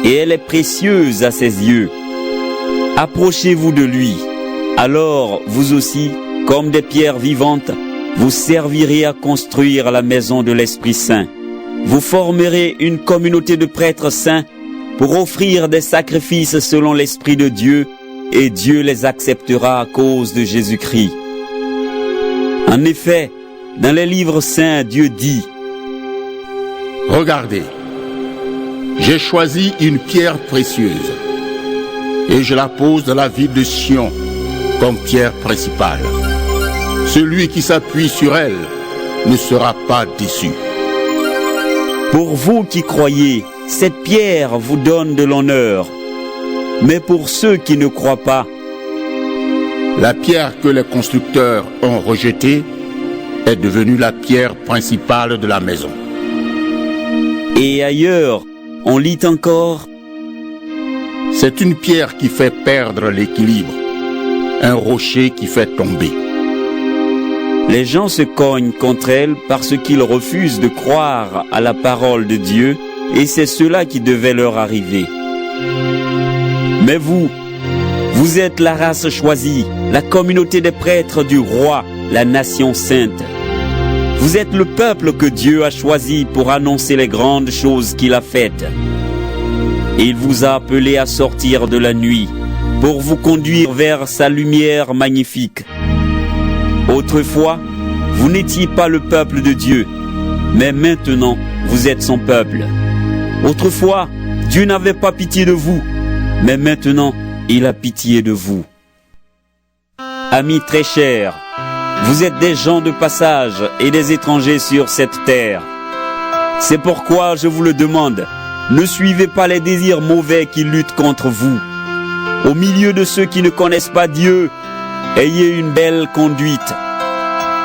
et elle est précieuse à ses yeux. Approchez-vous de lui, alors vous aussi, comme des pierres vivantes, vous servirez à construire la maison de l'Esprit Saint. Vous formerez une communauté de prêtres saints pour offrir des sacrifices selon l'Esprit de Dieu, et Dieu les acceptera à cause de Jésus-Christ. En effet, dans les livres saints, Dieu dit: Regardez, j'ai choisi une pierre précieuse, et je la pose dans la ville de Sion comme pierre principale. Celui qui s'appuie sur elle ne sera pas déçu. Pour vous qui croyez, cette pierre vous donne de l'honneur. Mais pour ceux qui ne croient pas, la pierre que les constructeurs ont rejetée est devenue la pierre principale de la maison. Et ailleurs, on lit encore: c'est une pierre qui fait perdre l'équilibre, un rocher qui fait tomber. Les gens se cognent contre elle parce qu'ils refusent de croire à la parole de Dieu, et c'est cela qui devait leur arriver. Mais vous êtes la race choisie, la communauté des prêtres du roi, la nation sainte. Vous êtes le peuple que Dieu a choisi pour annoncer les grandes choses qu'il a faites. Il vous a appelé à sortir de la nuit pour vous conduire vers sa lumière magnifique. Autrefois, vous n'étiez pas le peuple de Dieu, mais maintenant, vous êtes son peuple. Autrefois, Dieu n'avait pas pitié de vous, mais maintenant, il a pitié de vous. Amis très chers, vous êtes des gens de passage et des étrangers sur cette terre. C'est pourquoi je vous le demande, ne suivez pas les désirs mauvais qui luttent contre vous. Au milieu de ceux qui ne connaissent pas Dieu, ayez une belle conduite.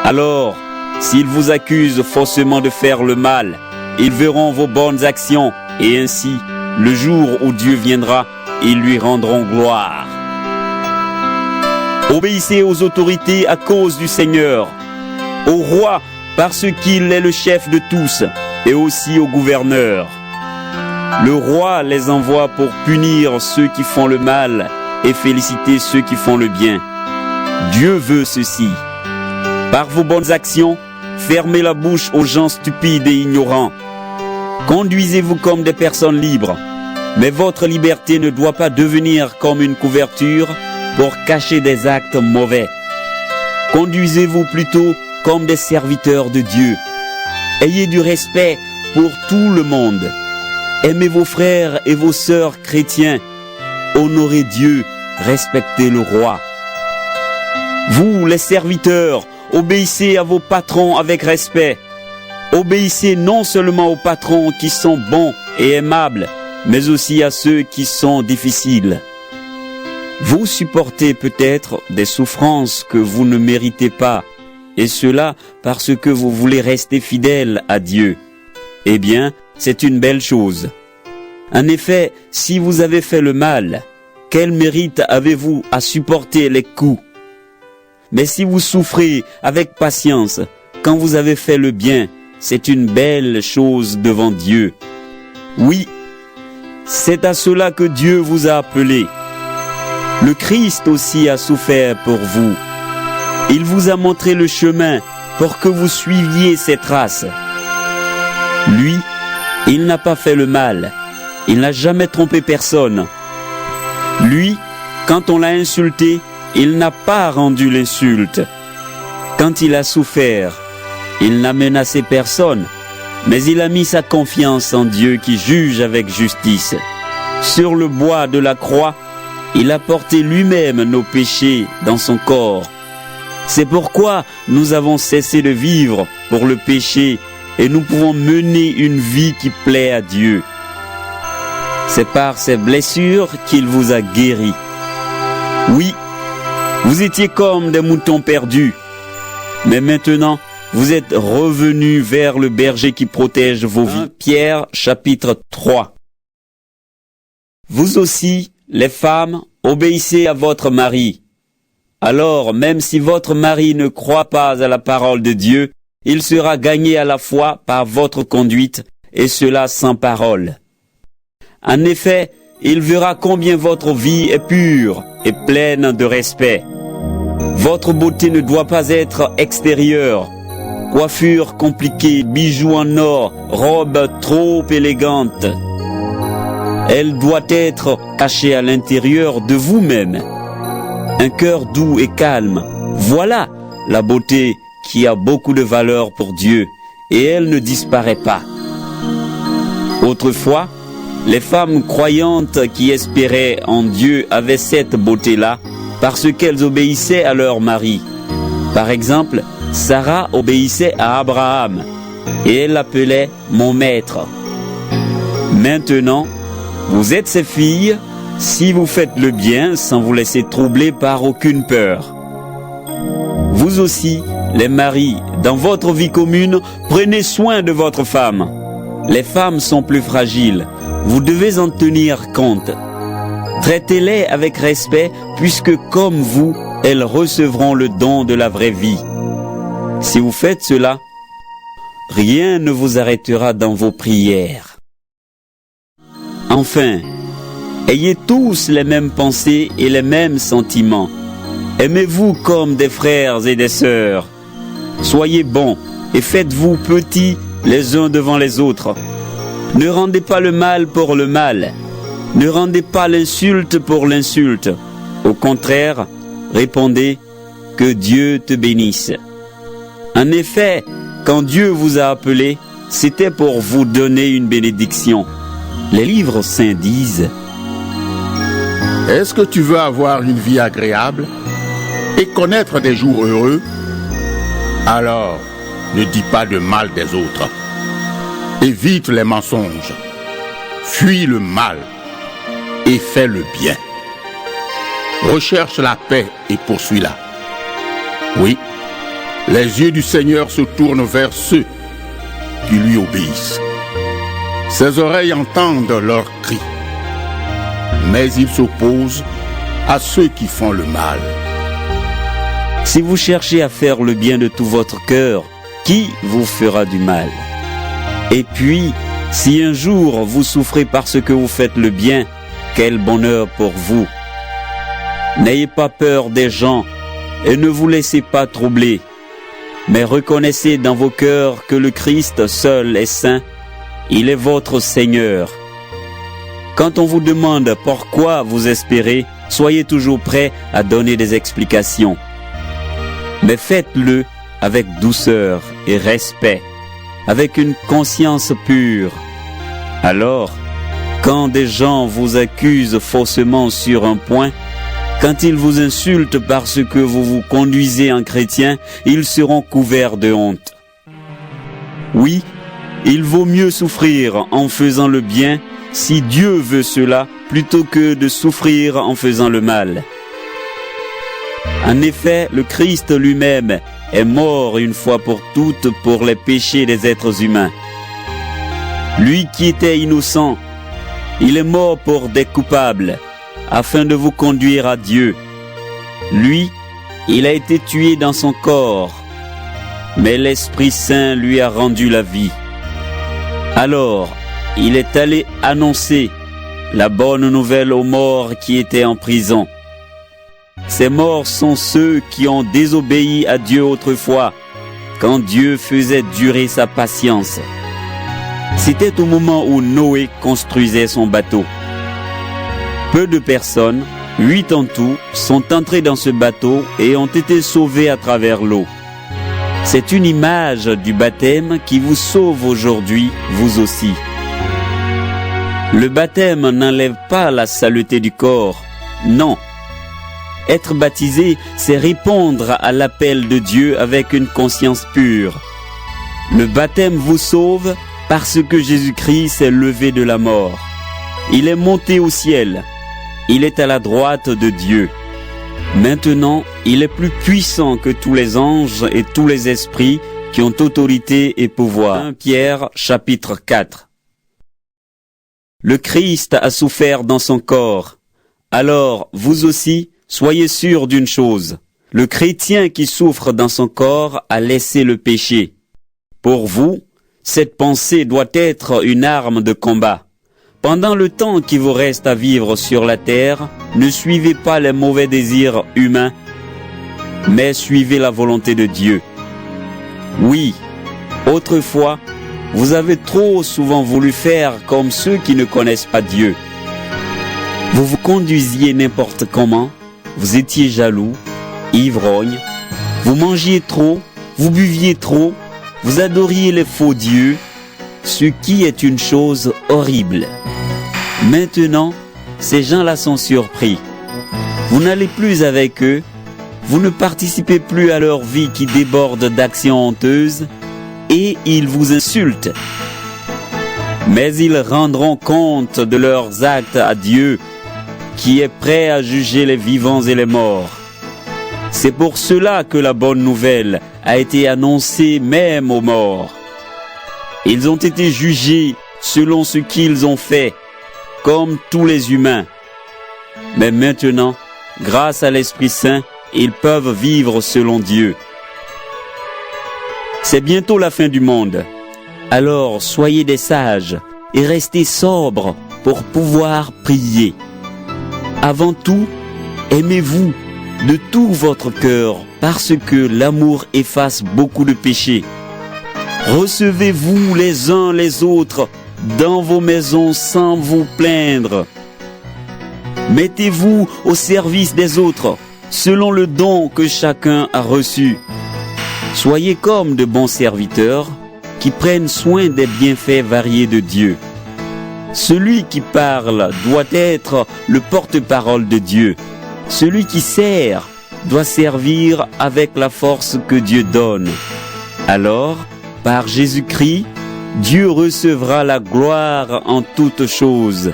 Alors, s'ils vous accusent faussement de faire le mal, ils verront vos bonnes actions, et ainsi, le jour où Dieu viendra, ils lui rendront gloire. Obéissez aux autorités à cause du Seigneur, au roi parce qu'il est le chef de tous, et aussi au gouverneur. Le roi les envoie pour punir ceux qui font le mal et féliciter ceux qui font le bien. Dieu veut ceci. Par vos bonnes actions, fermez la bouche aux gens stupides et ignorants. Conduisez-vous comme des personnes libres, mais votre liberté ne doit pas devenir comme une couverture pour cacher des actes mauvais. Conduisez-vous plutôt comme des serviteurs de Dieu. Ayez du respect pour tout le monde. Aimez vos frères et vos sœurs chrétiens. Honorez Dieu, respectez le roi. Vous, les serviteurs, obéissez à vos patrons avec respect. Obéissez non seulement aux patrons qui sont bons et aimables, mais aussi à ceux qui sont difficiles. Vous supportez peut-être des souffrances que vous ne méritez pas, et cela parce que vous voulez rester fidèle à Dieu. Eh bien, c'est une belle chose. En effet, si vous avez fait le mal, quel mérite avez-vous à supporter les coups? Mais si vous souffrez avec patience, quand vous avez fait le bien, c'est une belle chose devant Dieu. Oui, c'est à cela que Dieu vous a appelé. Le Christ aussi a souffert pour vous. Il vous a montré le chemin pour que vous suiviez ses traces. Lui, il n'a pas fait le mal. Il n'a jamais trompé personne. Lui, quand on l'a insulté, il n'a pas rendu l'insulte. Quand il a souffert, il n'a menacé personne, mais il a mis sa confiance en Dieu qui juge avec justice. Sur le bois de la croix, il a porté lui-même nos péchés dans son corps. C'est pourquoi nous avons cessé de vivre pour le péché et nous pouvons mener une vie qui plaît à Dieu. C'est par ses blessures qu'il vous a guéri. Oui, vous étiez comme des moutons perdus, mais maintenant, vous êtes revenus vers le berger qui protège vos vies. Pierre, chapitre 3. Vous aussi, les femmes, obéissez à votre mari. Alors, même si votre mari ne croit pas à la parole de Dieu, il sera gagné à la fois par votre conduite, et cela sans parole. En effet, il verra combien votre vie est pure et pleine de respect. Votre beauté ne doit pas être extérieure. Coiffure compliquée, bijoux en or, robe trop élégante. Elle doit être cachée à l'intérieur de vous-même. Un cœur doux et calme. Voilà la beauté qui a beaucoup de valeur pour Dieu et elle ne disparaît pas. Autrefois, les femmes croyantes qui espéraient en Dieu avaient cette beauté-là parce qu'elles obéissaient à leur mari. Par exemple, Sarah obéissait à Abraham et elle l'appelait « mon maître ». Maintenant, vous êtes ses filles si vous faites le bien sans vous laisser troubler par aucune peur. Vous aussi, les maris, dans votre vie commune, prenez soin de votre femme. Les femmes sont plus fragiles. Vous devez en tenir compte. Traitez-les avec respect puisque comme vous, elles recevront le don de la vraie vie. Si vous faites cela, rien ne vous arrêtera dans vos prières. Enfin, ayez tous les mêmes pensées et les mêmes sentiments. Aimez-vous comme des frères et des sœurs. Soyez bons et faites-vous petits les uns devant les autres. Ne rendez pas le mal pour le mal. Ne rendez pas l'insulte pour l'insulte. Au contraire, répondez « Que Dieu te bénisse ». En effet, quand Dieu vous a appelé, c'était pour vous donner une bénédiction. Les livres saints disent « Est-ce que tu veux avoir une vie agréable et connaître des jours heureux? Alors, ne dis pas de mal des autres. Évite les mensonges. Fuis le mal et fais le bien. Recherche la paix et poursuis-la. Oui, les yeux du Seigneur se tournent vers ceux qui lui obéissent. Ses oreilles entendent leurs cris, mais il s'oppose à ceux qui font le mal. Si vous cherchez à faire le bien de tout votre cœur, qui vous fera du mal? Et puis, si un jour vous souffrez parce que vous faites le bien, quel bonheur pour vous! N'ayez pas peur des gens et ne vous laissez pas troubler, mais reconnaissez dans vos cœurs que le Christ seul est saint, il est votre Seigneur. Quand on vous demande pourquoi vous espérez, soyez toujours prêts à donner des explications. Mais faites-le avec douceur et respect, avec une conscience pure. Alors, quand des gens vous accusent faussement sur un point, quand ils vous insultent parce que vous vous conduisez en chrétien, ils seront couverts de honte. Oui, il vaut mieux souffrir en faisant le bien, si Dieu veut cela, plutôt que de souffrir en faisant le mal. En effet, le Christ lui-même est mort une fois pour toutes pour les péchés des êtres humains. Lui qui était innocent, il est mort pour des coupables, afin de vous conduire à Dieu. Lui, il a été tué dans son corps, mais l'Esprit Saint lui a rendu la vie. Alors, il est allé annoncer la bonne nouvelle aux morts qui étaient en prison. Ces morts sont ceux qui ont désobéi à Dieu autrefois, quand Dieu faisait durer sa patience. C'était au moment où Noé construisait son bateau. Peu de personnes, 8 en tout, sont entrées dans ce bateau et ont été sauvées à travers l'eau. C'est une image du baptême qui vous sauve aujourd'hui, vous aussi. Le baptême n'enlève pas la saleté du corps, non. Être baptisé, c'est répondre à l'appel de Dieu avec une conscience pure. Le baptême vous sauve parce que Jésus-Christ s'est levé de la mort. Il est monté au ciel. Il est à la droite de Dieu. Maintenant, il est plus puissant que tous les anges et tous les esprits qui ont autorité et pouvoir. 1 Pierre, chapitre 4. Le Christ a souffert dans son corps. Alors, vous aussi, soyez sûrs d'une chose. Le chrétien qui souffre dans son corps a laissé le péché. Pour vous, cette pensée doit être une arme de combat. Pendant le temps qui vous reste à vivre sur la terre, ne suivez pas les mauvais désirs humains, mais suivez la volonté de Dieu. Oui, autrefois, vous avez trop souvent voulu faire comme ceux qui ne connaissent pas Dieu. Vous vous conduisiez n'importe comment, vous étiez jaloux, ivrognes, vous mangiez trop, vous buviez trop, vous adoriez les faux dieux, ce qui est une chose horrible. Maintenant, ces gens-là sont surpris. Vous n'allez plus avec eux, vous ne participez plus à leur vie qui déborde d'actions honteuses, et ils vous insultent. Mais ils rendront compte de leurs actes à Dieu, qui est prêt à juger les vivants et les morts. C'est pour cela que la bonne nouvelle a été annoncée même aux morts. Ils ont été jugés selon ce qu'ils ont fait, comme tous les humains. Mais maintenant, grâce à l'Esprit Saint, ils peuvent vivre selon Dieu. C'est bientôt la fin du monde. Alors soyez des sages et restez sobres pour pouvoir prier. Avant tout, aimez-vous de tout votre cœur parce que l'amour efface beaucoup de péchés. Recevez-vous les uns les autres dans vos maisons sans vous plaindre. Mettez-vous au service des autres selon le don que chacun a reçu. Soyez comme de bons serviteurs qui prennent soin des bienfaits variés de Dieu. Celui qui parle doit être le porte-parole de Dieu. Celui qui sert doit servir avec la force que Dieu donne. Alors, par Jésus-Christ, Dieu recevra la gloire en toutes choses.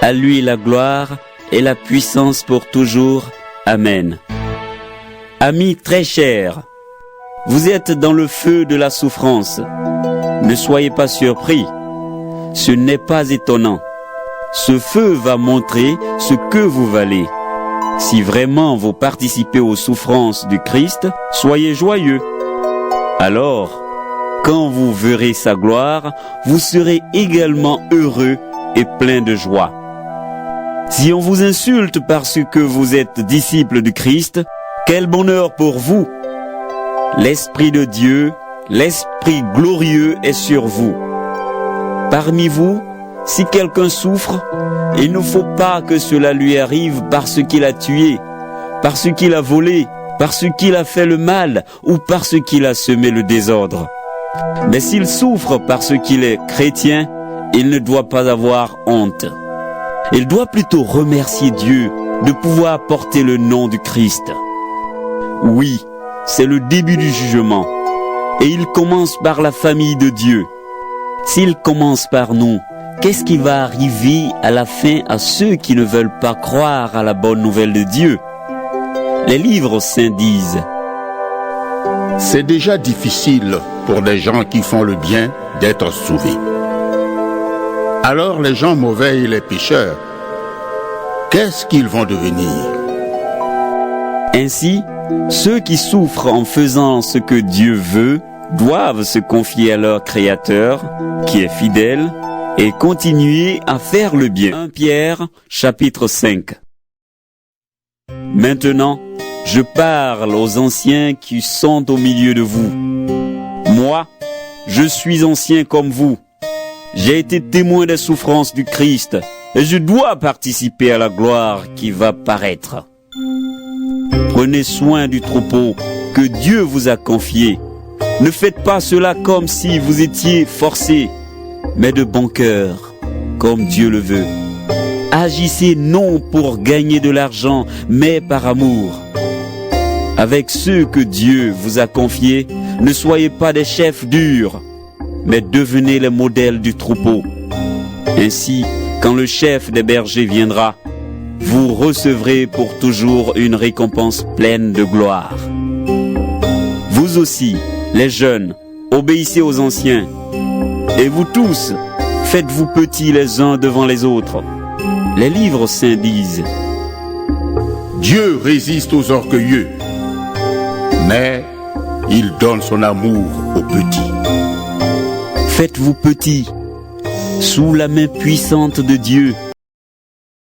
À lui la gloire et la puissance pour toujours. Amen. Amis très chers, vous êtes dans le feu de la souffrance. Ne soyez pas surpris. Ce n'est pas étonnant. Ce feu va montrer ce que vous valez. Si vraiment vous participez aux souffrances du Christ, soyez joyeux. Alors, quand vous verrez sa gloire, vous serez également heureux et plein de joie. Si on vous insulte parce que vous êtes disciple du Christ, quel bonheur pour vous! L'Esprit de Dieu, l'Esprit glorieux est sur vous. Parmi vous, si quelqu'un souffre, il ne faut pas que cela lui arrive parce qu'il a tué, parce qu'il a volé, parce qu'il a fait le mal ou parce qu'il a semé le désordre. Mais s'il souffre parce qu'il est chrétien, il ne doit pas avoir honte. Il doit plutôt remercier Dieu de pouvoir porter le nom du Christ. Oui, c'est le début du jugement. Et il commence par la famille de Dieu. S'il commence par nous, qu'est-ce qui va arriver à la fin à ceux qui ne veulent pas croire à la bonne nouvelle de Dieu? Les livres saints disent: c'est déjà difficile pour des gens qui font le bien d'être sauvés. Alors les gens mauvais et les pécheurs, qu'est-ce qu'ils vont devenir? Ainsi, ceux qui souffrent en faisant ce que Dieu veut doivent se confier à leur Créateur, qui est fidèle, et continuer à faire le bien. 1 Pierre, chapitre 5. Maintenant, je parle aux anciens qui sont au milieu de vous. Moi, je suis ancien comme vous. J'ai été témoin des souffrances du Christ et je dois participer à la gloire qui va paraître. Prenez soin du troupeau que Dieu vous a confié. Ne faites pas cela comme si vous étiez forcés, mais de bon cœur, comme Dieu le veut. Agissez non pour gagner de l'argent, mais par amour. Avec ceux que Dieu vous a confiés, ne soyez pas des chefs durs, mais devenez les modèles du troupeau. Ainsi, quand le chef des bergers viendra, vous recevrez pour toujours une récompense pleine de gloire. Vous aussi, les jeunes, obéissez aux anciens. Et vous tous, faites-vous petits les uns devant les autres. Les livres saints disent: Dieu résiste aux orgueilleux, mais il donne son amour aux petits. Faites-vous petits, sous la main puissante de Dieu,